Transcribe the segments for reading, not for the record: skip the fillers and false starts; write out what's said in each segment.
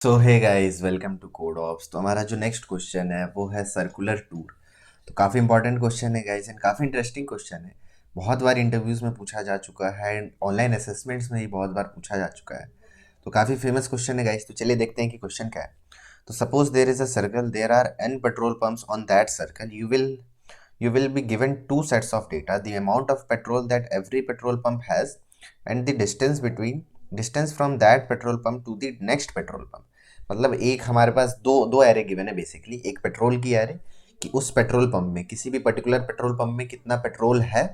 So hey guys, welcome to code ops. तो हमारा जो नेक्स्ट क्वेश्चन है वो है सर्कुलर टूर। तो काफ़ी इंपॉर्टेंट क्वेश्चन है गाइस एंड काफ़ी इंटरेस्टिंग क्वेश्चन है। बहुत बार इंटरव्यूज़ में पूछा जा चुका है एंड ऑनलाइन असेसमेंट्स में भी बहुत बार पूछा जा चुका है। तो काफ़ी फेमस क्वेश्चन है गाइस। तो चलिए देखते हैं कि क्वेश्चन क्या है। तो suppose there is a circle, there are n petrol pumps on that circle. you will be given two sets of data: the amount of petrol that every petrol pump has and the distance from that petrol pump to the next petrol pump। मतलब एक हमारे पास दो दो array given है basically. एक petrol की array कि उस पेट्रोल पंप में, किसी भी पर्टिकुलर पेट्रोल पंप में कितना पेट्रोल है,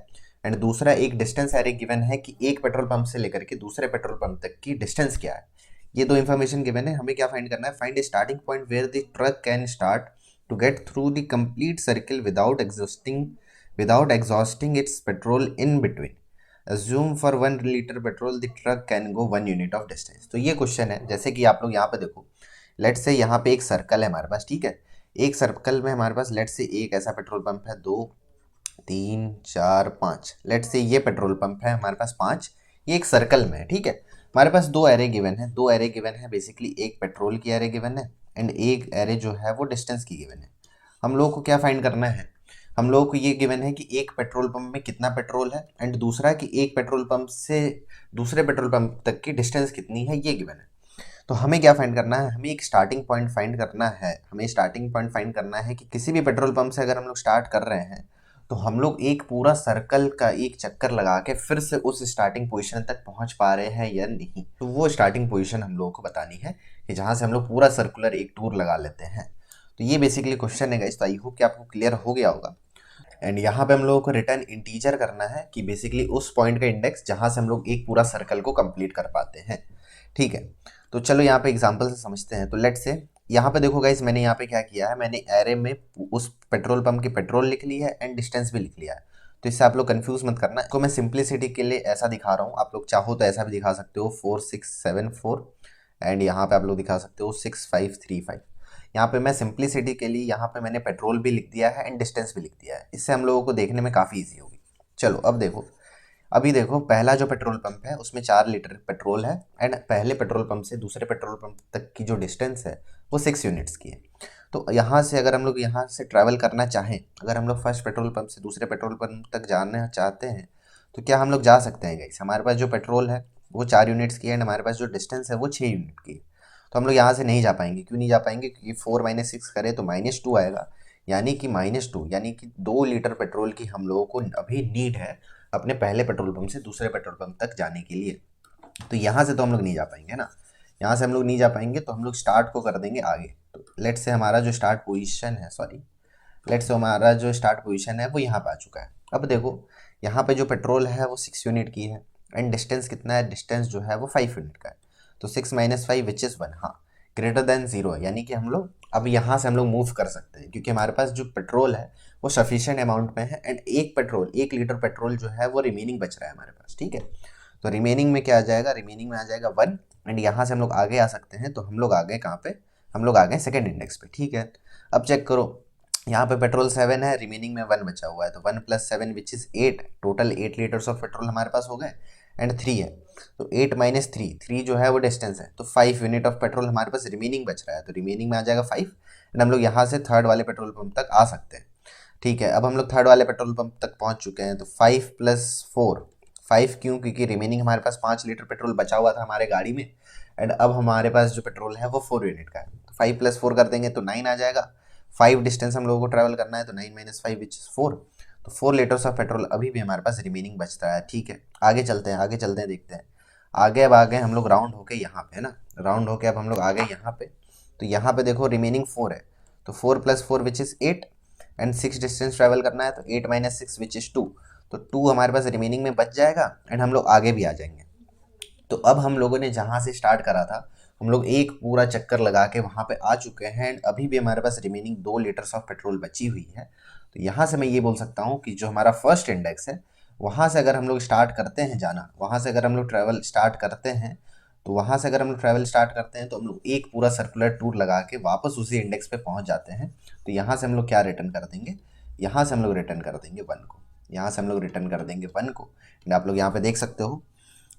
एंड दूसरा एक डिस्टेंस एरे गिवन है कि एक पेट्रोल पंप से लेकर के दूसरे पेट्रोल पंप तक की डिस्टेंस क्या है। ये दो इन्फॉर्मेशन गिवन है। हमें क्या फाइंड करना है? Find starting point where the truck can start to get through the complete circle without exhausting its petrol in between। Assume for 1 liter petrol the truck can go 1 unit of distance। तो ये question है, जैसे कि आप लोग यहाँ पे देखो। लेट से यहाँ पे एक सर्कल है हमारे पास, ठीक है। एक सर्कल में हमारे पास लेट से एक ऐसा पेट्रोल पंप है, दो, तीन, चार, पाँच। लेट से ये पेट्रोल पंप है हमारे पास पाँच। ये एक सर्कल में है, ठीक है। हमारे पास दो एरे गिवन है। दो एरे गिवन है बेसिकली, एक पेट्रोल की एरे गिवन है एंड एक एरे जो है वो डिस्टेंस की गिवन है। हम लोग को क्या फाइंड करना है? हम लोग को ये गिवन है कि एक पेट्रोल पंप में कितना पेट्रोल है एंड दूसरा कि एक पेट्रोल पंप से दूसरे पेट्रोल पंप तक की डिस्टेंस कितनी है, ये गिवन है। तो हमें क्या फाइंड करना है? हमें एक स्टार्टिंग पॉइंट फाइंड करना है। हमें स्टार्टिंग पॉइंट फाइंड करना है कि किसी भी पेट्रोल पंप से अगर हम लोग स्टार्ट कर रहे हैं तो हम लोग एक पूरा सर्कल का एक चक्कर लगा के फिर से उस स्टार्टिंग पोजीशन तक पहुंच पा रहे हैं या नहीं। तो वो स्टार्टिंग पोजीशन हम लोगों को बतानी है कि जहां से हम लोग पूरा सर्कुलर एक टूर लगा लेते हैं। तो ये बेसिकली क्वेश्चन है गाइस। तो आई होप कि आपको क्लियर हो गया होगा। एंड यहाँ पे हम लोगों को रिटर्न इंटीजर करना है कि बेसिकली उस पॉइंट का इंडेक्स जहां से हम लोग एक पूरा सर्कल को कंप्लीट कर पाते हैं, ठीक है। तो चलो यहाँ पे एग्जांपल से समझते हैं। तो लेट से यहाँ पे देखो गाइस, मैंने यहाँ पे क्या किया है, मैंने एरे में उस पेट्रोल पंप की पेट्रोल लिख ली है एंड डिस्टेंस भी लिख लिया है। तो इससे आप लोग कंफ्यूज मत करना। इसको मैं सिंप्लिसिटी के लिए ऐसा दिखा रहा हूँ। आप लोग चाहो तो ऐसा भी दिखा सकते हो, 4674, एंड यहाँ पे आप लोग दिखा सकते हो 6535। यहाँ पे मैं सिंप्लिसिटी के लिए यहाँ पे मैंने पेट्रोल भी लिख दिया है एंड डिस्टेंस भी लिख दिया है। इससे हम लोगों को देखने में काफ़ी ईजी होगी। चलो अब देखो। अभी देखो, पहला जो पेट्रोल पंप है उसमें 4 लीटर पेट्रोल है एंड पहले पेट्रोल पंप से दूसरे पेट्रोल पंप तक की जो डिस्टेंस है वो 6 यूनिट्स की है। तो यहाँ से अगर हम लोग यहाँ से ट्रैवल करना चाहें, अगर हम लोग फर्स्ट पेट्रोल पंप से दूसरे पेट्रोल पंप तक जाना चाहते हैं तो क्या हम लोग जा सकते हैं गाइस? हमारे पास जो पेट्रोल है वो 4 यूनिट्स की है एंड हमारे पास जो डिस्टेंस है वो 6 यूनिट की है। तो हम लोग यहाँ से नहीं जा पाएंगे। क्यों नहीं जा पाएंगे? क्योंकि 4 - 6 करें तो -2 आएगा। यानी कि -2 यानी कि 2 लीटर पेट्रोल की हम लोगों को अभी नीड है अपने पहले पेट्रोल पंप से दूसरे पेट्रोल पंप तक जाने के लिए। तो यहाँ से तो हम लोग नहीं जा पाएंगे ना। यहाँ से हम लोग नहीं जा पाएंगे तो हम लोग स्टार्ट को कर देंगे आगे। तो लेट से हमारा जो स्टार्ट पोजीशन है, सॉरी, लेट से हमारा जो स्टार्ट पोजीशन है वो यहाँ पे आ चुका है। अब देखो, यहाँ पे जो पेट्रोल है वो 6 यूनिट की है एंड डिस्टेंस कितना है? डिस्टेंस जो है वो 5 यूनिट का है। तो 6 - 5 विच इज़ 1, हाँ, ग्रेटर देन 0 है। यानी कि हम लोग अब यहाँ से हम लोग मूव कर सकते हैं क्योंकि हमारे पास जो पेट्रोल है वो सफिशिएंट अमाउंट में है एंड एक लीटर पेट्रोल जो है वो रिमेनिंग बच रहा है हमारे पास, ठीक है। तो रिमेनिंग में क्या आ जाएगा? रिमेनिंग में आ जाएगा 1 एंड यहाँ से हम लोग आगे आ सकते हैं। तो हम लोग आ गए कहाँ पे? हम लोग आ गए सेकेंड इंडेक्स पे, ठीक है। अब चेक करो, यहाँ पे पेट्रोल 7 है, रिमेनिंग में 1 बचा हुआ है। तो 1 + 7 which is 8, total 8 litres of petrol हमारे पास हो गए एंड 3 है। तो 8 - 3, 3 जो है वो डिस्टेंस है। तो 5 यूनिट ऑफ पेट्रोल हमारे पास रिमेनिंग बच रहा है। तो रिमेनिंग में आ जाएगा 5 एंड हम लोग यहाँ से थर्ड वाले पेट्रोल पंप तक आ सकते हैं, ठीक है। अब हम लोग थर्ड वाले पेट्रोल पंप तक पहुँच चुके हैं। तो 5 + 4, 5 क्यों? क्योंकि रिमेनिंग हमारे पास 5 लीटर पेट्रोल बचा हुआ था हमारे गाड़ी में एंड अब हमारे पास जो पेट्रोल है वो 4 यूनिट का है। तो 5 + 4 कर देंगे तो 9 आ जाएगा। 5 डिस्टेंस हम लोगों को ट्रैवल करना है तो 9 - 5 विच इज़ 4। तो 4 लीटर्स ऑफ पेट्रोल अभी भी हमारे पास रिमेनिंग बचता है, ठीक है। आगे चलते हैं, आगे चलते हैं, देखते हैं आगे। अब आ गए हम लोग राउंड होके यहाँ पे, है ना। राउंड होके अब हम लोग आ गए यहाँ पे। तो यहाँ पे देखो रिमेनिंग 4 है। तो 4 + 4 which is 8 and 6 distance travel करना है। तो 8 - 6 विच इज़ 2। तो 2 हमारे पास रिमेनिंग में बच जाएगा एंड हम लोग आगे भी आ जाएंगे। तो अब हम लोगों ने जहाँ से स्टार्ट करा था हम लोग एक पूरा चक्कर लगा के वहाँ पे आ चुके हैं एंड अभी भी हमारे पास रिमेनिंग 2 लीटर्स ऑफ पेट्रोल बची हुई है। तो यहाँ से मैं ये बोल सकता हूँ कि जो हमारा फर्स्ट इंडेक्स है वहाँ से अगर हम लोग स्टार्ट करते हैं जाना, वहाँ से अगर हम लोग ट्रैवल स्टार्ट करते हैं, तो वहाँ से अगर हम लोग ट्रैवल स्टार्ट करते हैं तो हम लोग एक पूरा सर्कुलर टूर लगा के वापस उसी इंडेक्स पे पहुँच जाते हैं। तो यहाँ से हम लोग क्या रिटर्न कर देंगे? यहाँ से हम लोग रिटर्न कर देंगे 1 को। यहाँ से हम लोग रिटर्न कर देंगे 1 को एंड आप लोग यहाँ पे देख सकते हो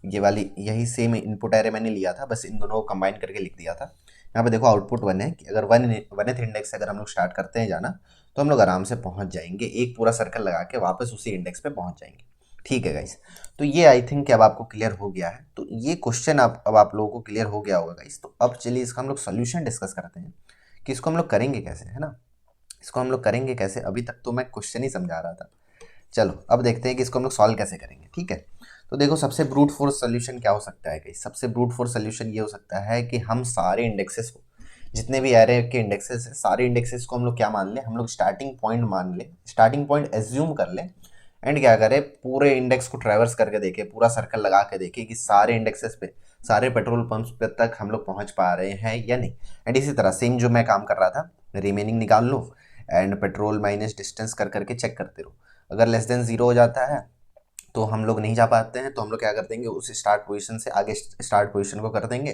ये वाली यही सेम इनपुट एरे मैंने लिया था, बस इन दोनों को कंबाइन करके लिख दिया था। यहाँ पे देखो आउटपुट 1 है कि अगर वनथ इंडेक्स से अगर हम लोग स्टार्ट करते हैं जाना तो हम लोग आराम से पहुंच जाएंगे, एक पूरा सर्कल लगा के वापस उसी इंडेक्स पे पहुंच जाएंगे। ठीक है गाइस, तो ये आई थिंक कि अब आपको क्लियर हो गया है। तो ये क्वेश्चन अब आप लोगों को क्लियर हो गया होगा गाइस। तो अब चलिए इसका हम लोग सोल्यूशन डिस्कस करते हैं कि इसको हम लोग करेंगे कैसे, है ना। इसको हम लोग करेंगे कैसे, अभी तक तो मैं क्वेश्चन ही समझा रहा था। चलो अब देखते हैं कि इसको हम लोग सॉल्व कैसे करेंगे। ठीक है, तो देखो सबसे ब्रूट फोर्स सोल्यूशन क्या हो सकता है गाइस। सबसे ब्रूट फोर्स सोल्यूशन ये हो सकता है कि हम सारे इंडेक्सेस को, जितने भी एरे के इंडेक्सेस है, सारे इंडेक्सेस को हम लोग क्या मान लें, हम लोग स्टार्टिंग पॉइंट मान लें, स्टार्टिंग पॉइंट एज्यूम कर लें। एंड क्या करें, पूरे इंडेक्स को ट्रेवर्स करके देखें, पूरा सर्कल लगा के देखें कि सारे इंडेक्सेस पे, सारे पेट्रोल पंप्स पे तक हम लोग पहुंच पा रहे हैं या नहीं। एंड इसी तरह सेम जो मैं काम कर रहा था, रिमेनिंग निकाल लो एंड पेट्रोल माइनस डिस्टेंस कर करके चेक करते रहो। अगर लेस देन जीरो हो जाता है तो हम लोग नहीं जा पाते हैं, तो हम लोग क्या कर देंगे, उस स्टार्ट पोजीशन से आगे स्टार्ट पोजीशन को कर देंगे।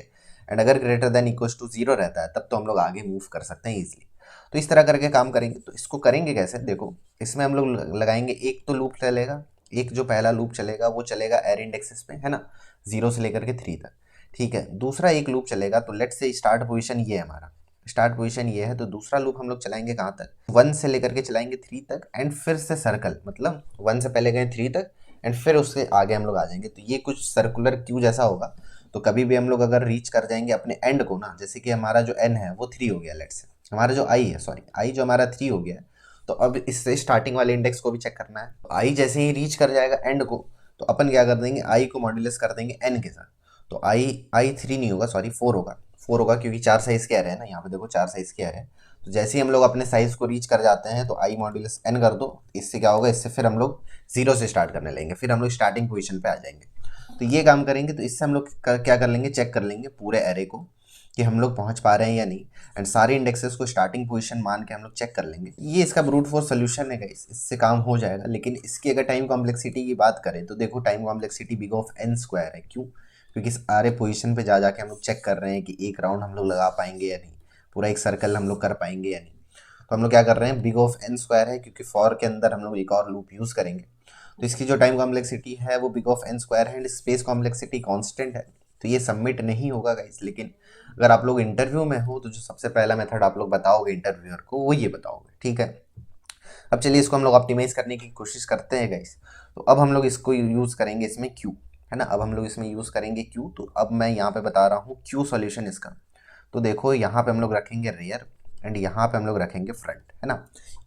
एंड अगर greater than equals to zero रहता है तब तो हम लोग आगे मूव कर सकते हैं इजीली। तो इस तरह करके काम करेंगे। तो इसको करेंगे कैसे, देखो इसमें हम लोग लगाएंगे एक तो लूप चलेगा, एक जो पहला लूप चलेगा वो चलेगा एर इंडेक्सेस पे, है ना, 0 से लेकर के 3 तक। ठीक है, दूसरा एक लूप चलेगा, तो लेट से स्टार्ट पोजीशन ये है हमारा, स्टार्ट पोजीशन ये है, तो दूसरा लूप हम लोग चलाएंगे कहाँ तक, 1 से लेकर के चलाएंगे 3 तक। एंड फिर से सर्कल, मतलब 1 से पहले गए 3 तक एंड फिर उससे आगे हम लोग आ जाएंगे। तो ये कुछ सर्कुलर क्यू जैसा होगा। तो कभी भी हम लोग अगर रीच कर जाएंगे अपने एंड को ना, जैसे कि हमारा जो एन है वो 3 हो गया, लेट से हमारा जो आई है, सॉरी आई जो हमारा 3 हो गया है, तो अब इससे स्टार्टिंग वाले इंडेक्स को भी चेक करना है। तो आई जैसे ही रीच कर जाएगा एंड को, तो अपन क्या कर देंगे, आई को मॉड्यूलस कर देंगे एन के साथ। तो आई 3 नहीं होगा, सॉरी 4 होगा, 4 होगा क्योंकि 4 साइज के आ रहे हैं ना, यहाँ पे देखो 4 साइज के आ रहे हैं। तो जैसे ही हम लोग अपने साइज को रीच कर जाते हैं तो आई मॉड्यूलस एन कर दो। इससे क्या होगा, इससे फिर हम लोग 0 से स्टार्ट करने लेंगे, फिर हम लोग स्टार्टिंग पोजीशन पे आ जाएंगे। तो ये काम करेंगे। तो इससे हम लोग क्या कर लेंगे, चेक कर लेंगे पूरे एरे को कि हम लोग पहुंच पा रहे हैं या नहीं। एंड सारे इंडेक्सेस को स्टार्टिंग पोजीशन मान के हम लोग चेक कर लेंगे। ये इसका ब्रूट फोर्स सोल्यूशन है गाइस, इससे काम हो जाएगा। लेकिन इसकी अगर टाइम कॉम्प्लेक्सिटी की बात करें तो देखो time complexity big of n square है। क्यों, क्योंकि सारे पोजीशन पे जा जाके हम लोग चेक कर रहे हैं कि एक राउंड हम लोग लगा पाएंगे या नहीं, पूरा एक सर्कल हम लोग कर पाएंगे या नहीं। तो हम लोग क्या कर रहे हैं, बिग ऑफ एन स्क्वायर है, क्योंकि फॉर के अंदर हम लोग एक और लूप यूज करेंगे। तो इसकी जो टाइम कॉम्प्लेक्सिटी है वो बिग ऑफ एन स्क्वायर है एंड स्पेस कॉम्प्लेक्सिटी कांस्टेंट है। तो ये सबमिट नहीं होगा गाइस। लेकिन अगर आप लोग इंटरव्यू में हो तो जो सबसे पहला मेथड आप लोग बताओगे इंटरव्यूअर को वो ये बताओगे। ठीक है, अब चलिए इसको हम लोग ऑप्टिमाइज करने की कोशिश करते हैं गाइस। तो अब हम लोग इसको यूज करेंगे इसमें क्यू, है ना, अब हम लोग इसमें यूज करेंगे क्यू। तो अब मैं यहाँ पे बता रहा हूँ क्यू सॉल्यूशन इसका। तो देखो यहाँ पे हम लोग रखेंगे रेयर एंड यहाँ पे हम लोग रखेंगे फ्रंट, है ना।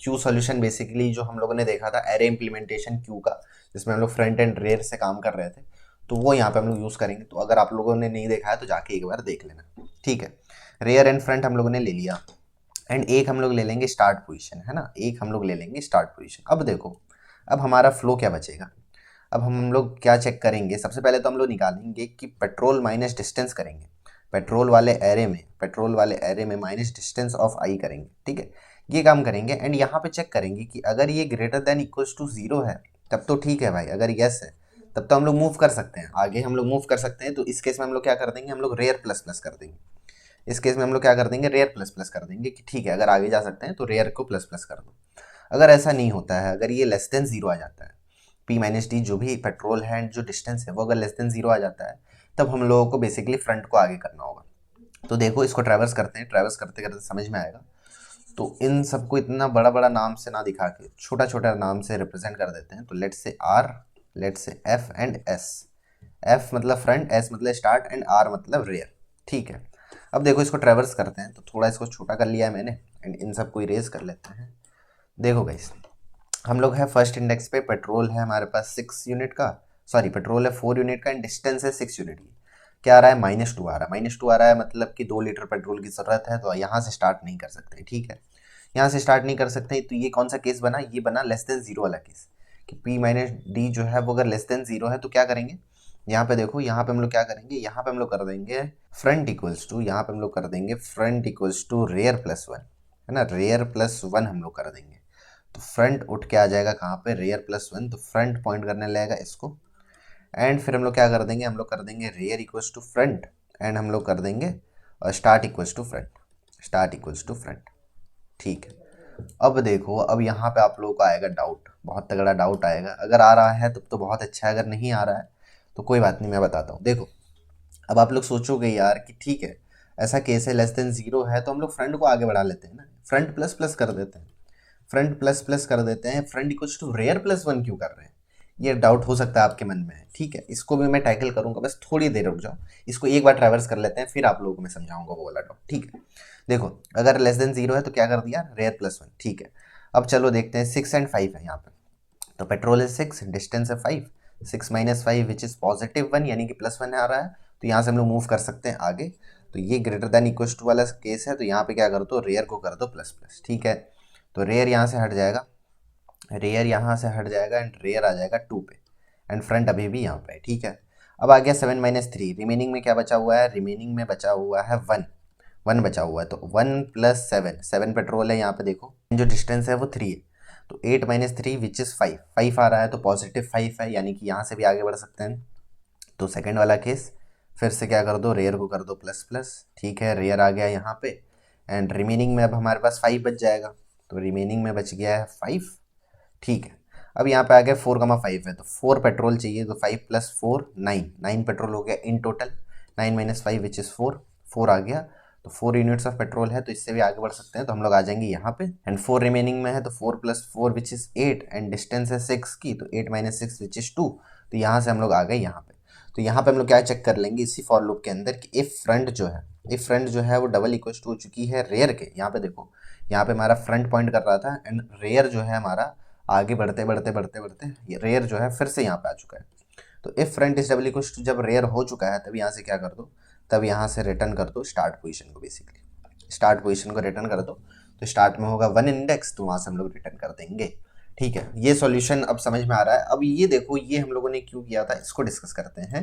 क्यू सॉल्यूशन बेसिकली जो हम लोगों ने देखा था एरे इंप्लीमेंटेशन क्यू का, जिसमें हम लोग फ्रंट एंड रेयर से काम कर रहे थे, तो वो यहाँ पे हम लोग यूज करेंगे। तो अगर आप लोगों ने नहीं देखा है तो जाके एक बार देख लेना। ठीक है, रेयर एंड फ्रंट हम लोगों ने ले लिया एंड एक हम लोग ले लेंगे स्टार्ट पोजीशन, है ना, एक हम लोग ले लेंगे स्टार्ट पोजीशन। अब देखो अब हमारा फ्लो क्या बचेगा। अब हम लोग क्या चेक करेंगे, सबसे पहले तो हम लोग निकालेंगे कि पेट्रोल माइनस डिस्टेंस करेंगे, पेट्रोल वाले एरे में माइनस डिस्टेंस ऑफ आई करेंगे। ठीक है, ये काम करेंगे एंड यहाँ पे चेक करेंगे कि अगर ये ग्रेटर देन इक्वल्स टू 0 है तब तो ठीक है भाई, अगर यस है तब तो हम लोग मूव कर सकते हैं, आगे हम लोग मूव कर सकते हैं। तो इस केस में हम लोग क्या कर देंगे, हम लोग रेयर प्लस प्लस कर देंगे। इस केस में हम लोग क्या कर देंगे, रेयर प्लस प्लस कर देंगे कि ठीक है अगर आगे जा सकते हैं तो रेयर को प्लस प्लस कर दो। अगर ऐसा नहीं होता है, अगर ये लेस देन 0 आ जाता है, पी माइनस डी जो भी पेट्रोल है एंड जो डिस्टेंस है वो अगर लेस देन 0 आ जाता है, तब हम लोगों को बेसिकली फ्रंट को आगे करना होगा। तो देखो इसको ट्रैवर्स करते हैं, ट्रैवर्स करते करते समझ में आएगा। तो इन सबको इतना बड़ा बड़ा नाम से ना दिखा के छोटा छोटा नाम से रिप्रेजेंट कर देते हैं। तो लेट से आर, लेट से एफ एंड एस। एफ मतलब फ्रंट, एस मतलब स्टार्ट एंड आर मतलब रेयर। ठीक है, अब देखो इसको ट्रैवर्स करते हैं। तो थोड़ा इसको छोटा कर लिया है मैंने एंड इन सबको इरेज कर लेते हैं। देखो गाइस, हम लोग है फर्स्ट इंडेक्स पे, पेट्रोल है हमारे पास 6 यूनिट का, सॉरी पेट्रोल है 4 यूनिट का एंड डिस्टेंस है 6 यूनिट की। क्या आ रहा है, -2 आ रहा है। -2 आ रहा है मतलब कि 2 लीटर पेट्रोल की ज़रूरत है, तो यहाँ से स्टार्ट नहीं कर सकते। ठीक है, यहाँ से स्टार्ट नहीं कर सकते। तो ये कौन सा केस बना, ये बना लेस देन 0 वाला केस, कि पी माइनस डी जो है वो अगर लेस देन 0 है तो क्या करेंगे, यहाँ पे देखो यहाँ पे हम लोग क्या करेंगे, यहाँ पे हम लोग कर देंगे फ्रंट इक्वल्स टू, यहाँ पे हम लोग कर देंगे front equals to rear plus 1, है ना, रेयर प्लस 1 हम लोग कर देंगे। तो फ्रंट उठ के आ जाएगा कहाँ पे, रेयर प्लस 1, तो फ्रंट पॉइंट करने लगेगा इसको। एंड फिर हम लोग क्या कर देंगे, हम लोग कर देंगे rear equals to front and हम लोग कर देंगे start equals to front, start equals to front. ठीक है, अब देखो अब यहाँ पे आप लोगों को आएगा डाउट, बहुत तगड़ा डाउट आएगा। अगर आ रहा है तब तो बहुत अच्छा है, अगर नहीं आ रहा है तो कोई बात नहीं, मैं बताता हूँ। देखो अब आप लोग सोचोगे यार कि ठीक है ऐसा केस है लेस देन 0 है तो हम लोग फ्रंट को आगे बढ़ा लेते हैं ना, फ्रंट प्लस प्लस कर देते हैं, फ्रंट प्लस प्लस कर देते हैं, front equals to rear plus one क्यों कर रहे हैं, ये डाउट हो सकता है आपके मन में है। ठीक है, इसको भी मैं टैकल करूंगा, बस थोड़ी देर रुक जाओ, इसको एक बार ट्रैवर्स कर लेते हैं, फिर आप लोगों को मैं समझाऊंगा वो वाला डाउट। ठीक है, देखो अगर लेस देन 0 है तो क्या कर दिया, रेयर प्लस वन। ठीक है, अब चलो देखते हैं 6 एंड 5 है यहाँ पे, तो पेट्रोल है 6, डिस्टेंस है 5, 6 माइनस 5 विच इज +1 यानी कि +1 आ रहा है, तो यहाँ से हम लोग मूव कर सकते हैं आगे। तो ये ग्रेटर देन इक्वल टू वाला केस है, तो यहाँ पे क्या कर दो, रेयर को कर दो प्लस प्लस। ठीक है, तो रेयर यहाँ से हट जाएगा, रेयर यहाँ से हट जाएगा एंड रेयर आ जाएगा 2 पे, एंड फ्रंट अभी भी यहाँ पे है। ठीक है, अब आ गया 7 माइनस 3, रिमेनिंग में क्या बचा हुआ है, रिमेनिंग में बचा हुआ है 1, 1 बचा हुआ है, तो 1 प्लस 7, 7 पेट्रोल है यहाँ पे, देखो जो डिस्टेंस है वो 3 है, तो 8 माइनस 3 विच इज़ 5, 5 आ रहा है तो +5 है, यानी कि यहाँ से भी आगे बढ़ सकते हैं। तो सेकंड वाला केस फिर से क्या कर दो, रेयर को कर दो प्लस प्लस। ठीक है, रेयर आ गया यहाँ पे, एंड रिमेनिंग में अब हमारे पास 5 बच जाएगा, तो रिमेनिंग में बच गया है 5। ठीक है, अब यहाँ पे आ गया 4,5 है, तो 4 पेट्रोल चाहिए, तो 5 प्लस 4 9, 9 पेट्रोल हो गया in total, 9 minus 5 which is 4, 4 आ गया, तो 4 यूनिट्स ऑफ पेट्रोल है, तो इससे भी आगे बढ़ सकते हैं, तो हम लोग आ जाएंगे यहाँ पे, एंड 4 रिमेनिंग में है, तो 4 plus 4 which is 8, and distance है 6 की, तो 8 माइनस 6 विच इज़ 2, तो यहाँ से हम लोग आ गए यहाँ पे। तो यहाँ पे हम लोग क्या चेक कर लेंगे इसी फॉर लूप के अंदर कि इफ फ्रंट जो है, इफ फ्रंट जो है वो डबल इक्वल टू हो चुकी है रेयर के, यहाँ पे देखो, यहाँ पे हमारा फ्रंट पॉइंट कर रहा था, एंड रेयर जो है हमारा आगे बढ़ते बढ़ते बढ़ते बढ़ते रेयर जो है फिर से यहाँ पे आ चुका है। तो if front is double equal to, जब रेयर हो चुका है तब यहाँ से क्या कर दो, तब यहाँ से रिटर्न कर दो स्टार्ट पोजीशन को, बेसिकली स्टार्ट पोजीशन को रिटर्न कर दो, तो स्टार्ट में होगा 1 इंडेक्स, तो वहाँ से हम लोग रिटर्न कर देंगे। ठीक है, ये सॉल्यूशन अब समझ में आ रहा है। अब ये देखो ये हम लोगों ने क्यों किया था, इसको डिस्कस करते हैं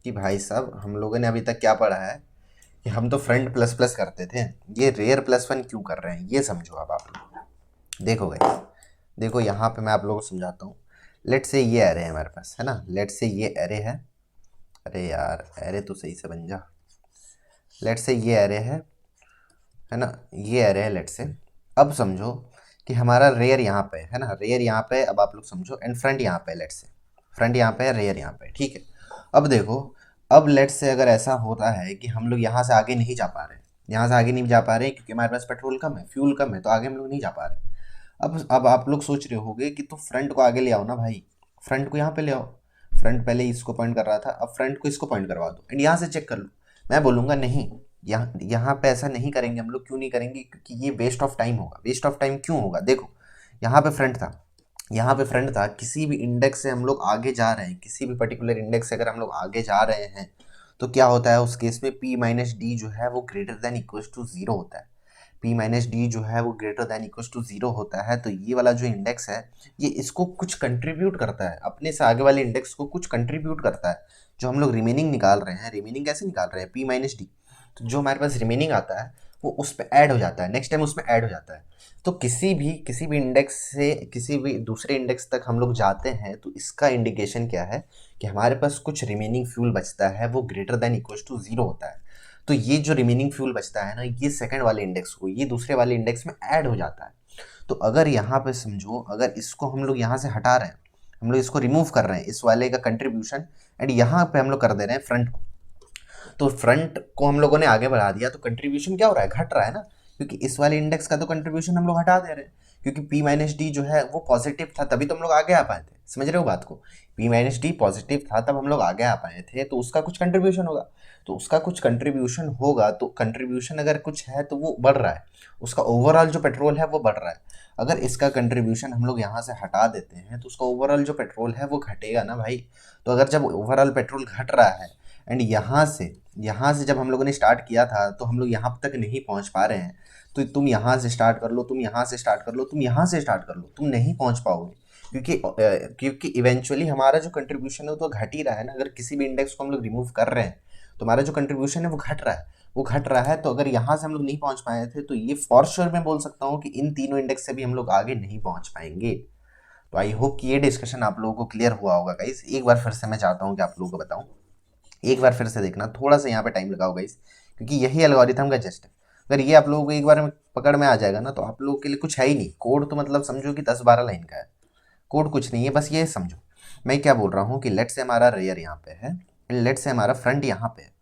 कि भाई साहब हम लोगों ने अभी तक क्या पढ़ा है कि हम तो फ्रंट प्लस प्लस करते थे, ये रेयर प्लस वन क्यों कर रहे हैं, ये समझो अब आप लोग। देखो गाइस, देखो यहाँ पे मैं आप लोगों को समझाता हूँ। लेट से ये एरे है हमारे पास, है ना, लेट से ये एरे है, अरे यार एरे तो सही से बन जा, लेट से ये एरे है ना, ये एरे है लेट से। अब समझो कि हमारा रेयर यहाँ पे है ना, रेयर यहाँ पे, अब आप लोग समझो, एंड फ्रंट यहाँ पे, लेट से फ्रंट यहाँ पे है, रेयर यहाँ पे। ठीक है, अब देखो, अब लेट से अगर ऐसा होता है कि हम लोग यहाँ से आगे नहीं जा पा रहे, यहाँ से आगे नहीं जा पा रहे क्योंकि हमारे पास पेट्रोल कम है, फ्यूल कम है, तो आगे हम लोग नहीं जा पा रहे। अब आप लोग सोच रहे होगे कि तो फ्रंट को आगे ले आओ ना भाई, फ्रंट को यहाँ पे ले आओ, फ्रंट पहले इसको पॉइंट कर रहा था, अब फ्रंट को इसको पॉइंट करवा दो एंड यहाँ से चेक कर लो। मैं बोलूँगा नहीं, यहाँ पे ऐसा नहीं करेंगे हम लोग। क्यों नहीं करेंगे, क्योंकि ये वेस्ट ऑफ टाइम होगा। वेस्ट ऑफ टाइम क्यों होगा, देखो यहाँ पे फ्रंट था, यहाँ पे फ्रंट था, किसी भी इंडेक्स से हम लोग आगे जा रहे हैं, किसी भी पर्टिकुलर इंडेक्स से अगर हम लोग आगे जा रहे हैं तो क्या होता है उस केस में, p माइनस डी जो है वो ग्रेटर देन इक्वल टू 0 होता है। p माइनस डी जो है वो ग्रेटर देन इक्वल टू 0 होता है, तो ये वाला जो इंडेक्स है ये इसको कुछ कंट्रीब्यूट करता है, अपने से आगे वाले इंडेक्स को कुछ कंट्रीब्यूट करता है। जो हम लोग रिमेनिंग निकाल रहे हैं, रिमेनिंग कैसे निकाल रहे हैं, p माइनस डी, तो जो हमारे पास रिमेनिंग आता है वो उस पर ऐड हो जाता है, नेक्स्ट टाइम उसमें ऐड हो जाता है। तो किसी भी इंडेक्स से किसी भी दूसरे इंडेक्स तक हम लोग जाते हैं तो इसका इंडिकेशन क्या है कि हमारे पास कुछ रिमेनिंग फ्यूल बचता है, वो ग्रेटर देन इक्वल टू 0 होता है। तो ये जो रिमेनिंग फ्यूल बचता है ना, ये सेकंड वाले इंडेक्स को, ये दूसरे वाले इंडेक्स में ऐड हो जाता है। तो अगर यहाँ पे समझो, अगर इसको हम लोग यहाँ से हटा रहे हैं, हम लोग इसको रिमूव कर रहे हैं, इस वाले का कंट्रीब्यूशन, एंड यहाँ पे हम लोग कर दे रहे हैं फ्रंट को, तो फ्रंट को हम लोगों ने आगे बढ़ा दिया, तो कंट्रीब्यूशन क्या हो रहा है, घट रहा है ना, क्योंकि इस वाले इंडेक्स का तो कंट्रीब्यूशन हम लोग हटा दे रहे हैं, क्योंकि p माइनस डी जो है वो पॉजिटिव था, तभी तो हम लोग आगे आ पाए थे। समझ रहे हो बात को, p माइनस डी पॉजिटिव था तब हम लोग आगे आ पाए थे, तो उसका कुछ कंट्रीब्यूशन होगा, तो उसका कुछ कंट्रीब्यूशन होगा, तो कंट्रीब्यूशन अगर कुछ है तो वो बढ़ रहा है, उसका ओवरऑल जो पेट्रोल है वो बढ़ रहा है। अगर इसका कंट्रीब्यूशन हम लोग यहाँ से हटा देते हैं तो उसका ओवरऑल जो पेट्रोल है वो घटेगा ना भाई। तो अगर जब ओवरऑल पेट्रोल घट रहा है एंड यहाँ से जब हम लोगों ने स्टार्ट किया था तो हम लोग यहाँ तक नहीं पहुँच पा रहे हैं, तो तुम यहाँ से स्टार्ट कर लो, तुम यहाँ से स्टार्ट कर लो, तुम यहाँ से स्टार्ट कर लो, तुम नहीं पहुँच पाओगे, क्योंकि इवेंचुअली हमारा जो कंट्रीब्यूशन है वो तो घट ही रहा है ना। अगर किसी भी इंडेक्स को हम लोग रिमूव कर रहे हैं तो हमारा जो कंट्रीब्यूशन है वो घट रहा है, वो घट रहा है। तो अगर यहाँ से हम लोग नहीं पहुँच पाए थे तो ये फॉर श्योर मैं बोल सकता हूँ कि इन तीनों इंडेक्स से भी हम लोग आगे नहीं पहुँच पाएंगे। तो आई होप कि ये डिस्कशन आप लोगों को क्लियर हुआ होगा गाइस। एक बार फिर से मैं चाहता हूँ कि आप लोगों को बताऊँ, एक बार फिर से देखना, थोड़ा सा यहाँ पे टाइम लगाओ गाइस, क्योंकि यही एल्गोरिथम का जस्ट है। अगर ये आप लोगों को एक बार में पकड़ में आ जाएगा ना तो आप लोगों के लिए कुछ है ही नहीं। कोड तो मतलब समझो कि 10-12 लाइन का है, कोड कुछ नहीं है, बस ये समझो मैं क्या बोल रहा हूँ कि लेट से हमारा रेयर यहाँ पे है, लेट से हमारा फ्रंट यहाँ पे है।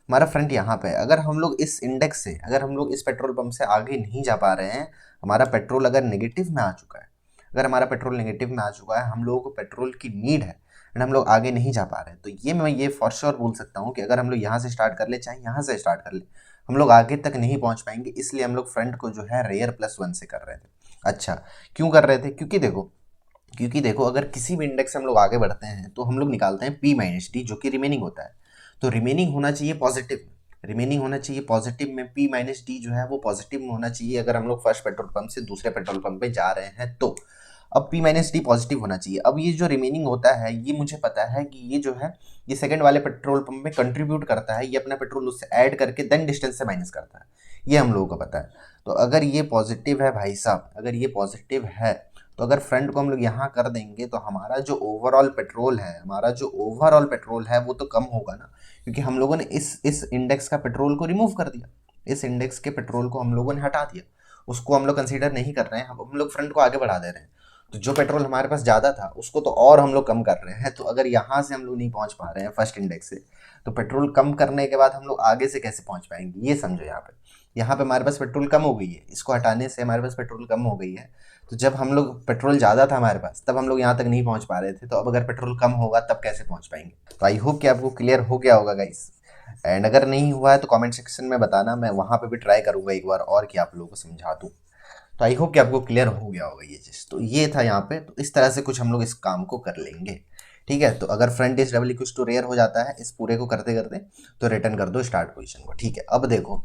हमारा फ्रंट यहाँ पे है। अगर हम लोग इस इंडेक्स से, अगर हम लोग इस पेट्रोल पंप से आगे नहीं जा पा रहे हैं, हमारा पेट्रोल अगर नेगेटिव में आ चुका है, अगर हमारा पेट्रोल नेगेटिव में आ चुका है, हम लोगों को पेट्रोल की नीड है एंड हम लोग आगे नहीं जा पा रहे हैं, तो ये मैं ये फॉर श्योर बोल सकता हूँ कि अगर हम लोग यहाँ से स्टार्ट कर ले, चाहे यहाँ से स्टार्ट कर ले, हम लोग आगे तक नहीं पहुँच पाएंगे। इसलिए हम लोग फ्रंट को जो है रेयर +1 से कर रहे थे। अच्छा, क्यों कर रहे थे? क्योंकि देखो अगर किसी भी इंडेक्स से हम लोग आगे बढ़ते हैं तो हम लोग निकालते हैं P-D, जो कि रिमेनिंग होता है। तो रिमेनिंग होना चाहिए पॉजिटिव में, रिमेनिंग होना चाहिए पॉजिटिव में, P-D जो है वो पॉजिटिव में होना चाहिए अगर हम लोग फर्स्ट पेट्रोल पंप से दूसरे पेट्रोल पंप पे जा रहे हैं तो। अब P-D पॉजिटिव होना चाहिए। अब ये जो रिमेनिंग होता है, ये मुझे पता है कि ये जो है ये सेकंड वाले पेट्रोल पंप में कंट्रीब्यूट करता है, ये अपना पेट्रोल उससे ऐड करके देन डिस्टेंस से माइनस करता है, ये हम लोगों को पता है। तो अगर ये पॉजिटिव है भाई साहब, अगर ये पॉजिटिव है, तो अगर फ्रंट को हम लोग यहाँ कर देंगे तो हमारा जो ओवरऑल पेट्रोल है, हमारा जो ओवरऑल पेट्रोल है वो तो कम होगा ना, क्योंकि हम लोगों ने इस इंडेक्स का पेट्रोल को रिमूव कर दिया, इस इंडेक्स के पेट्रोल को हम लोगों ने हटा दिया, उसको हम लोग कंसीडर नहीं कर रहे हैं, हम लोग फ्रंट को आगे बढ़ा दे रहे हैं। तो जो पेट्रोल हमारे पास ज़्यादा था उसको तो और हम लोग कम कर रहे हैं। तो अगर यहाँ से हम लोग नहीं पहुँच पा रहे हैं फर्स्ट इंडेक्स से, तो पेट्रोल कम करने के बाद हम लोग आगे से कैसे पहुँच पाएंगे, ये समझो। यहाँ पे हमारे पास पेट्रोल कम हो गई है, इसको हटाने से हमारे पास पेट्रोल कम हो गई है। तो जब हम लोग पेट्रोल ज़्यादा था हमारे पास, तब हम लोग यहाँ तक नहीं पहुँच पा रहे थे, तो अब अगर पेट्रोल कम होगा तब कैसे पहुँच पाएंगे। तो आई होप कि आपको क्लियर हो गया होगा गाइस, एंड अगर नहीं हुआ है तो कमेंट सेक्शन में बताना, मैं वहाँ पे भी ट्राई करूँगा एक बार और कि आप लोगों को समझा दूँ। तो आई होप कि आपको क्लियर हो गया होगा ये चीज़। तो ये था यहाँ पे, तो इस तरह से कुछ हम लोग इस काम को कर लेंगे, ठीक है। तो अगर front is double equal to rear हो जाता है इस पूरे को करते करते, तो रिटर्न कर दो स्टार्ट पोजीशन को, ठीक है। अब देखो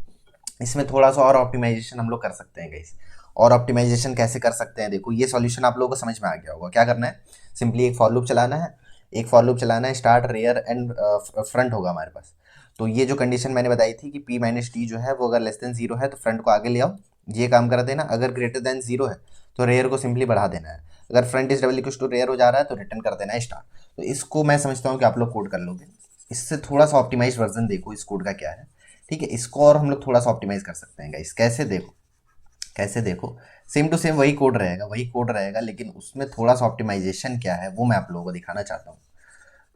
इसमें थोड़ा सा और ऑप्टिमाइजेशन हम लोग कर सकते हैं गाइस। और ऑप्टिमाइजेशन कैसे कर सकते हैं, देखो ये सॉल्यूशन आप लोगों को समझ में आ गया होगा। क्या करना है, सिंपली एक फॉर लूप चलाना है, एक फॉर लूप चलाना है, स्टार्ट रेयर एंड फ्रंट होगा हमारे पास। तो ये जो कंडीशन मैंने बताई थी कि P-D जो है वो अगर लेस देन 0 है तो फ्रंट को आगे ले आओ, ये काम कर देना। अगर ग्रेटर देन 0 है तो रेयर को सिंपली बढ़ा देना है। अगर front is double equal to rear हो जा रहा है तो रिटर्न कर देना है स्टार। तो इसको मैं समझता हूँ कि आप लोग कोड कर लोगे। इससे थोड़ा सा ऑप्टिमाइज वर्जन देखो इस कोड का क्या है, ठीक है। इसको और हम लोग थोड़ा सा ऑप्टिमाइज कर सकते हैं गाइस। कैसे देखो सेम टू सेम वही कोड रहेगा, लेकिन उसमें थोड़ा सा ऑप्टिमाइजेशन क्या है वो मैं आप लोगों को दिखाना चाहता हूँ।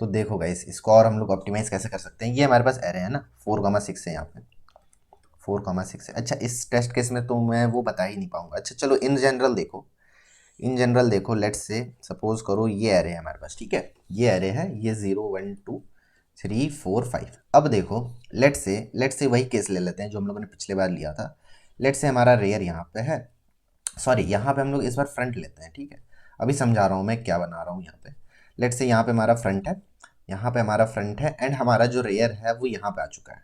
तो देखो गाइस, इसको और हम लोग ऑप्टिमाइज कैसे कर सकते हैं। ये हमारे पास एरे है ना, 4,6 है यहाँ पे, 4,6 है। अच्छा, इस टेस्ट केस में तो मैं वो बता ही नहीं पाऊंगा। अच्छा चलो इन जनरल देखो, लेट्स से सपोज करो ये एरे है हमारे पास, ठीक है। ये एरे है, ये 0 1 2 3 4 5। अब देखो लेट्स से वही केस ले लेते हैं जो हम लोगों ने पिछले बार लिया था। लेट्स से हमारा रेयर यहाँ पे है, सॉरी यहाँ पे हम लोग इस बार फ्रंट लेते हैं, ठीक है। अभी समझा रहा हूँ मैं क्या बना रहा हूँ यहाँ पे। लेट्स से यहाँ पे हमारा फ्रंट है, यहाँ पे हमारा फ्रंट है एंड हमारा जो रेयर है वो यहाँ पे आ चुका है।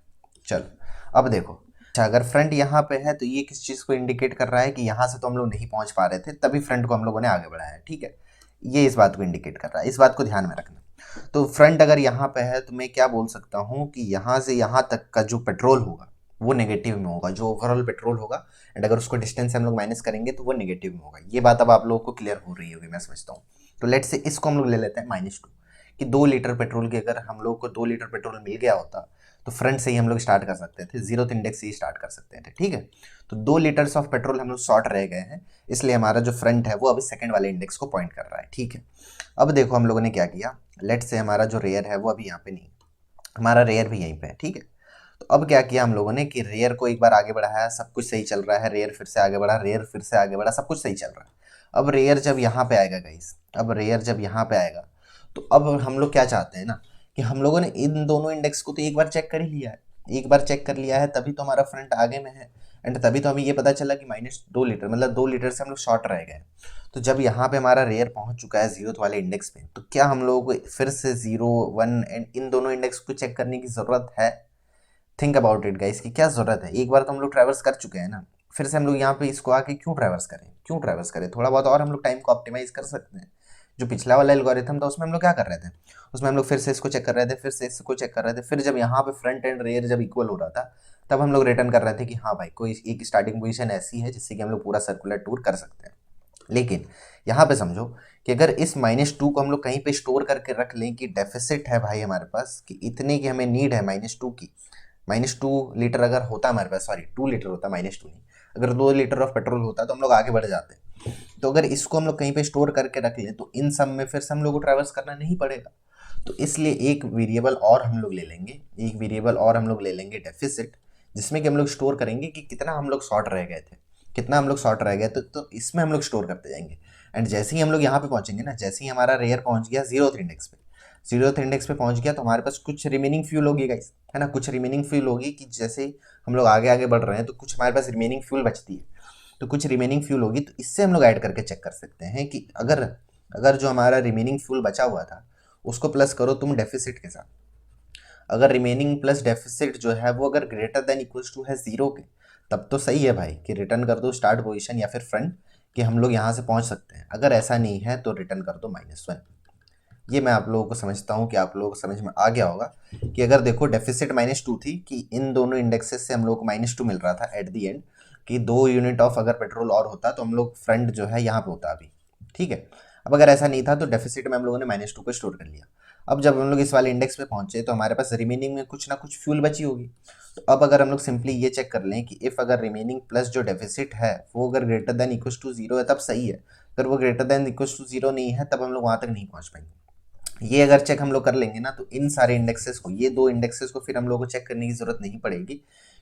चलो अब देखो, अच्छा अगर फ्रंट यहाँ पे है तो ये किस चीज़ को इंडिकेट कर रहा है कि यहाँ से तो हम लोग नहीं पहुँच पा रहे थे, तभी फ्रंट को हम लोगों ने आगे बढ़ाया है, ठीक है। ये इस बात को इंडिकेट कर रहा है, इस बात को ध्यान में रखना। तो फ्रंट अगर यहाँ पे है तो मैं क्या बोल सकता हूँ कि यहाँ से यहाँ तक का जो पेट्रोल होगा वो नेगेटिव में होगा, जो ओवरऑल पेट्रोल होगा, एंड अगर उसको डिस्टेंस से हम लोग माइनस करेंगे तो वो नेगेटिव में होगा। ये बात अब आप लोगों को क्लियर हो रही होगी मैं समझता हूँ। तो लेट से इसको हम लोग ले लेते हैं -2, कि 2 लीटर पेट्रोल के, अगर हम लोग को 2 लीटर पेट्रोल मिल गया होता तो फ्रंट से ही हम लोग स्टार्ट कर सकते थे, 0th इंडेक्स से ही स्टार्ट कर सकते थे, ठीक है। तो 2 लीटर्स ऑफ पेट्रोल हम लोग शॉर्ट रह गए हैं, इसलिए हमारा जो फ्रंट है वो अभी सेकंड वाले इंडेक्स को पॉइंट कर रहा है, ठीक है। अब देखो हम लोगों ने क्या किया, लेट से हमारा जो रेयर है वो अभी यहाँ पे नहीं, हमारा रेयर भी यहीं पे है, ठीक है। तो अब क्या किया हम लोगों ने कि रेयर को एक बार आगे बढ़ाया, सब कुछ सही चल रहा है, रेयर फिर से आगे बढ़ा, रेयर फिर से आगे बढ़ा, सब कुछ सही चल रहा है। अब रेयर जब यहाँ पे आएगा गाइस, अब रेयर जब यहाँ पे आएगा तो अब हम लोग क्या चाहते हैं ना कि हम लोगों ने इन दोनों इंडेक्स को तो एक बार चेक कर ही लिया है, एक बार चेक कर लिया है, तभी तो हमारा फ्रंट आगे में है, एंड तभी तो हमें ये पता चला कि -2 लीटर, मतलब 2 लीटर से हम लोग शॉर्ट रह गए। तो जब यहाँ पे हमारा रेयर पहुंच चुका है 0th वाले इंडेक्स पे, तो क्या हम लोगों को फिर से 0 1 एंड इन दोनों इंडेक्स को चेक करने की जरूरत है? थिंक अबाउट इट गाइस, कि क्या जरूरत है? एक बार तो हम लोग ट्रैवर्स कर चुके हैं ना, फिर से हम लोग यहाँ पे इसको आके क्यों ट्रैवर्स करें? थोड़ा बहुत और हम लोग टाइम को ऑप्टिमाइज कर सकते हैं। जो पिछला वाला एल्गोरिथम था उसमें हम लोग क्या कर रहे थे, उसमें हम लोग फिर से इसको चेक कर रहे थे, फिर से इसको चेक कर रहे थे, फिर जब यहाँ पे फ्रंट एंड रेयर जब इक्वल हो रहा था तब हम लोग रिटर्न कर रहे थे कि हाँ भाई कोई एक स्टार्टिंग पोजीशन ऐसी है जिससे कि हम लोग पूरा सर्कुलर टूर कर सकते हैं। लेकिन यहाँ पे समझो कि अगर इस -2 को हम लोग कहीं पे स्टोर करके रख लें कि डेफिसिट है भाई हमारे पास, कि इतने की हमें नीड है -2 की, -2 लीटर अगर होता हमारे पास, सॉरी 2 लीटर होता, -2 नहीं, अगर 2 लीटर ऑफ पेट्रोल होता तो हम लोग आगे बढ़ जाते। तो अगर इसको हम लोग कहीं पे स्टोर करके रख लें तो इन सब में फिर से हम लोग को ट्रैवर्स करना नहीं पड़ेगा। तो इसलिए एक वेरिएबल और हम लोग ले लेंगे, एक वेरिएबल और हम लोग ले लेंगे डेफिसिट, जिसमें कि हम लोग स्टोर करेंगे कि कितना हम लोग शॉर्ट रह गए थे, कितना हम लोग शॉर्ट रह गए, तो इसमें हम लोग स्टोर करते जाएंगे। एंड जैसे ही हम लोग यहाँ पे पहुंचेंगे ना, जैसे ही हमारा रेयर पहुंच गया 0th इंडेक्स पे, 0th इंडेक्स पे पहुंच गया, तो हमारे पास कुछ रिमेनिंग फ्यूल होगी गाइस, है ना, कुछ रिमेनिंग फ्यूल होगी कि जैसे हम लोग आगे आगे बढ़ रहे हैं तो कुछ हमारे पास रिमेनिंग फ्यूल बचती है, तो कुछ रिमेनिंग फ्यूल होगी, तो इससे हम लोग ऐड करके चेक कर सकते हैं कि अगर अगर जो हमारा रिमेनिंग फ्यूल बचा हुआ था उसको प्लस करो तुम डेफिसिट के साथ, अगर रिमेनिंग प्लस डेफिसिट जो है वो अगर ग्रेटर देन इक्वल्स टू है 0 के, तब तो सही है भाई कि रिटर्न कर दो स्टार्ट पोजीशन या फिर फ्रंट, कि हम लोग यहाँ से पहुँच सकते हैं। अगर ऐसा नहीं है तो रिटर्न कर दो -1। ये मैं आप लोगों को समझता हूँ कि आप लोगों को समझ में आ गया होगा कि अगर देखो डेफिसिट -2 थी, कि इन दोनों इंडेक्सेस से हम लोग को -2 मिल रहा था एट दी एंड, कि 2 यूनिट ऑफ अगर पेट्रोल और होता तो हम लोग फ्रंट जो है यहाँ पे होता अभी, ठीक है। अब अगर ऐसा नहीं था तो डेफिसिट में हम लोगों ने -2 को स्टोर कर लिया। अब जब हम लोग इस वाले इंडेक्स पे पहुंचे तो हमारे पास रिमेनिंग में कुछ ना कुछ फ्यूल बची होगी। तो अब अगर हम लोग सिंपली ये चेक कर लें कि इफ अगर रिमेनिंग प्लस जो डेफिसिट है वो अगर ग्रेटर देन इक्वल टू 0 है तब सही है, अगर वो ग्रेटर देन इक्वल टू 0 नहीं है तब हम लोग वहां तक नहीं पहुंच पाएंगे। ये अगर चेक हम लोग कर लेंगे ना तो इन सारे इंडेक्सेस को, ये दो इंडेक्सेस को फिर हम लोग को चेक करने की जरूरत नहीं पड़ेगी,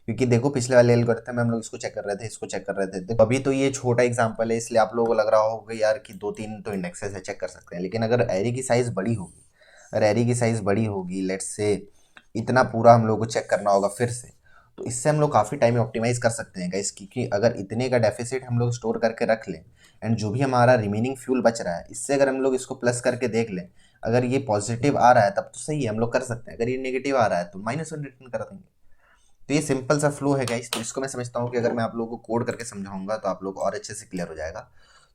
क्योंकि देखो पिछले वाले एल्गोरिथम में हम लोग इसको चेक कर रहे थे, इसको चेक कर रहे थे। देखो अभी तो ये छोटा एग्जांपल है इसलिए आप लोगों को लग रहा होगा यार कि 2-3 तो इंडेक्सेस है चेक कर सकते हैं, लेकिन अगर एरे की साइज बड़ी होगी, अगर एरे की साइज बड़ी होगी, लेट्स से इतना पूरा हम लोग को चेक करना होगा फिर से, तो इससे हम लोग काफ़ी टाइम ऑप्टिमाइज कर सकते हैं गाइस, क्योंकि अगर इतने का डेफिसिट हम लोग स्टोर करके रख लें एंड जो भी हमारा रिमेनिंग फ्यूल बच रहा है इससे अगर हम लोग इसको प्लस करके देख लें, अगर ये पॉजिटिव आ रहा है तब तो सही है, हम लोग कर सकते हैं, अगर ये नेगेटिव आ रहा है तो -1 रिटर्न कर देंगे। तो ये सिंपल सा फ्लो है गाइस, तो इसको मैं समझता हूँ कि अगर मैं आप लोगों को कोड करके समझाऊंगा तो आप लोग को और अच्छे से क्लियर हो जाएगा।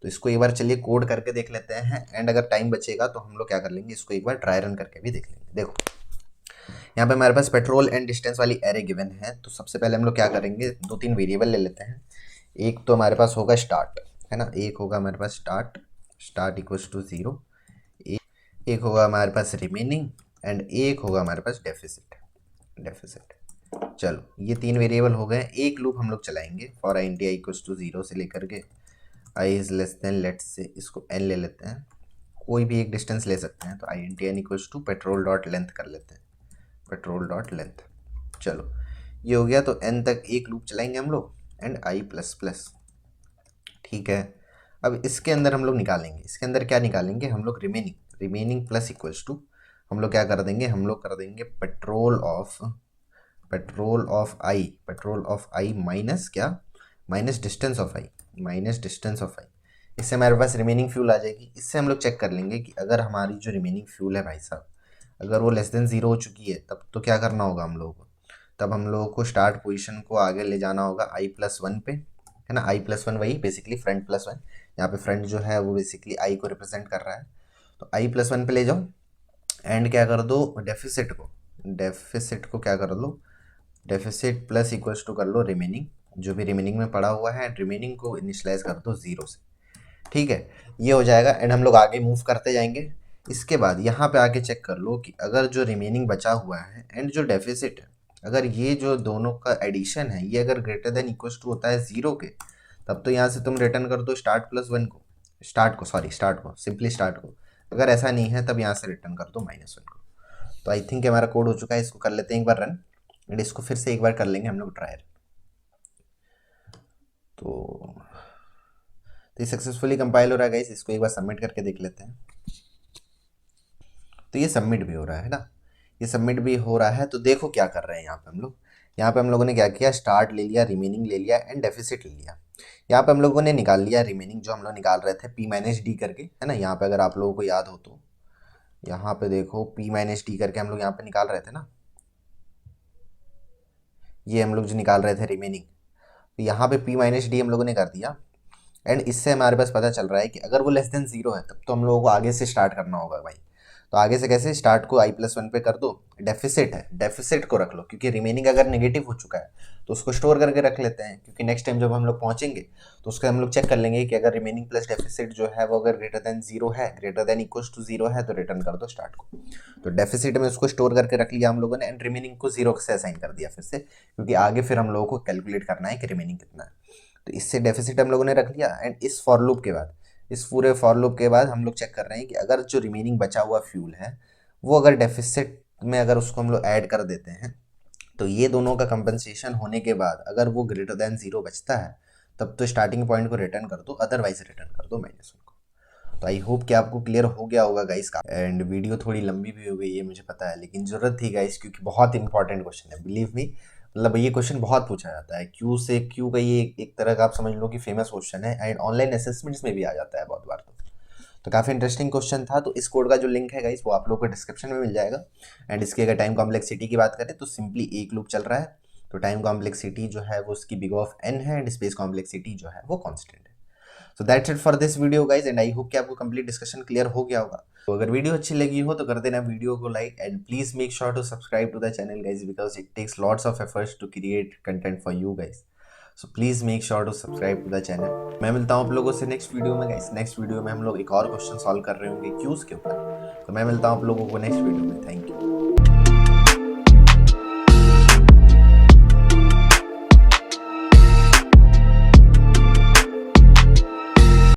तो इसको एक बार चलिए कोड करके देख लेते हैं, एंड अगर टाइम बचेगा तो हम लोग क्या कर लेंगे, इसको एक बार ट्राई रन करके भी देख लेंगे। देखो यहाँ पे हमारे पास पेट्रोल एंड डिस्टेंस वाली एरे गिवन है, तो सबसे पहले हम लोग क्या करेंगे, 2-3 वेरिएबल ले लेते हैं। एक तो हमारे पास होगा स्टार्ट, है ना, एक होगा हमारे पास स्टार्ट, स्टार्ट इक्वल्स टू 0, एक होगा हमारे पास रिमेनिंग, एंड एक होगा हमारे पास डेफिसिट, डेफिसिट। चलो ये 3 वेरिएबल हो गए। एक लूप हम लोग चलाएंगे for I int I equals to 0 से लेकर के I is less than, let's say इसको n ले लेते हैं, कोई भी एक डिस्टेंस ले सकते हैं, तो I int N equals to petrol dot length कर लेते हैं, पेट्रोल डॉट लेंथ। चलो ये हो गया, तो n तक एक लूप चलाएंगे हम लोग एंड i प्लस प्लस, ठीक है। अब इसके अंदर हम लोग निकालेंगे, इसके अंदर क्या निकालेंगे हम लोग, remaining, remaining plus equals to, हम लोग क्या कर देंगे, हम लोग कर देंगे petrol of I, petrol of I minus क्या, minus distance of I, minus distance of I. इससे हमारे पास रिमेनिंग फ्यूल आ जाएगी। इससे हम लोग चेक कर लेंगे कि अगर हमारी जो रिमेनिंग फ्यूल है भाई साहब, अगर वो लेस देन 0 हो चुकी है तब तो क्या करना होगा हम लोगों को, तब हम लोगों को स्टार्ट पोजीशन को आगे ले जाना होगा i+1 पे, है ना, i+1 वही बेसिकली फ्रंट +1, यहाँ पे फ्रंट जो है वो बेसिकली i को रिप्रेजेंट कर रहा है, तो i+1 पे ले जाओ एंड क्या कर दो, डेफिसिट को, डेफिसिट को क्या कर लो, डेफिसिट प्लस इक्वल्स टू कर लो रिमेनिंग, जो भी रिमेनिंग में पड़ा हुआ है, रिमेनिंग को इनिशलाइज कर दो 0 से, ठीक है। ये हो जाएगा एंड हम लोग आगे मूव करते जाएंगे। इसके बाद यहाँ पे आके चेक कर लो कि अगर जो रिमेनिंग बचा हुआ है एंड जो डेफिसिट है, अगर ये जो दोनों का एडिशन है ये अगर ग्रेटर देन इक्वल्स टू होता है 0 के, तब तो यहाँ से तुम रिटर्न कर दो स्टार्ट+1 को, स्टार्ट को सिंपली स्टार्ट को, अगर ऐसा नहीं है तब यहाँ से रिटर्न कर दो -1 को। तो आई थिंक हमारा कोड हो चुका है, इसको कर लेते हैं एक बार रन एंड इसको फिर से एक बार कर लेंगे हम लोग ट्रायल। तो ये सक्सेसफुली कंपाइल हो रहा है गाइस, इसको एक बार सबमिट करके देख लेते हैं। तो ये सबमिट भी हो रहा है ना, ये सबमिट भी हो रहा है। तो देखो क्या कर रहे हैं यहाँ पे हम लोग, यहाँ पे हम लोगों ने क्या किया, स्टार्ट ले लिया, रिमेनिंग ले लिया एंड डेफिसिट ले लिया। यहाँ पे हम लोगों ने निकाल लिया रिमेनिंग, जो हम लोग निकाल रहे थे P-D करके, है ना, यहाँ पे अगर आप लोगों को याद हो तो यहाँ पे देखो P-D करके हम लोग यहाँ पे निकाल रहे थे ना, ये हम लोग जो निकाल रहे थे रिमेनिंग, तो यहाँ पे P-D हम लोगों ने कर दिया एंड इससे हमारे पास पता चल रहा है कि अगर वो लेस देन 0 है तब तो हम लोगों को आगे से स्टार्ट करना होगा भाई। तो आगे से कैसे, स्टार्ट को i+1 पे कर दो, डेफिसिट है डेफिसिट को रख लो, क्योंकि रिमेनिंग अगर नेगेटिव हो चुका है तो उसको स्टोर करके रख लेते हैं, क्योंकि नेक्स्ट टाइम जब हम लोग पहुंचेंगे तो उसका हम लोग चेक कर लेंगे कि अगर रिमेनिंग प्लस डेफिसिट जो है वो अगर ग्रेटर देन 0 है, ग्रेटर देन इक्वल्स टू 0 है, तो रिटर्न कर दो स्टार्ट को। तो डेफिसिट में उसको स्टोर करके रख लिया हम लोगों ने एंड रिमेनिंग को 0 से असाइन कर दिया फिर से, क्योंकि आगे फिर हम लोगों को कैलकुलेट करना है कि रिमेनिंग कितना है। तो इससे डेफिसिट हम लोगों ने रख लिया एंड इस फॉर लूप के बाद, इस पूरे फॉर लूप के बाद हम लोग चेक कर रहे हैं कि अगर जो रिमेनिंग बचा हुआ फ्यूल है वो अगर डेफिसिट में अगर उसको हम लोग ऐड कर देते हैं, तो ये दोनों का कंपनसेशन होने के बाद अगर वो ग्रेटर देन जीरो बचता है, तब तो स्टार्टिंग पॉइंट को रिटर्न कर दो, अदरवाइज रिटर्न कर दो माइनस उनको। तो आई होप कि आपको क्लियर हो गया होगा गाइस का। एंड वीडियो थोड़ी लंबी भी हो गई है मुझे पता है, लेकिन जरूरत थी गाइस, क्योंकि बहुत इंपॉर्टेंट क्वेश्चन है, बिलीव मी। मतलब ये क्वेश्चन बहुत पूछा जाता है, क्यू से क्यू का ये एक तरह का आप समझ लो कि फेमस क्वेश्चन है, एंड ऑनलाइन असेसमेंट्स में भी आ जाता है बहुत बार। तो काफ़ी इंटरेस्टिंग क्वेश्चन था। तो इस कोड का जो लिंक है गाइस वो आप लोगों को डिस्क्रिप्शन में मिल जाएगा। एंड इसकी अगर टाइम कॉम्प्लेक्सिटी की बात करें तो सिंपली एक लूप चल रहा है, तो टाइम कॉम्प्लेक्सिटी जो है वो उसकी बिग ऑफ एन है, एंड स्पेस कॉम्प्लेक्सिटी जो है वो कांस्टेंट है। So that's it for this video guys, and I hope कि आपको कंप्लीट डिस्कशन क्लियर हो गया होगा। तो अगर वीडियो अच्छी लगी हो तो कर देना वीडियो को like, and please make sure to subscribe to the channel guys, because it takes lots of efforts to create content for you guys. So please make sure to subscribe to the channel. मैं मिलता हूँ आप लोगों से next video में गाइस। Next video में हम लोग एक और क्वेश्चन सॉल्व कर रहे होंगे क्यूज के ऊपर। तो मैं मिलता हूँ आप लोगों को नेक्स्ट वीडियो में। Thank you.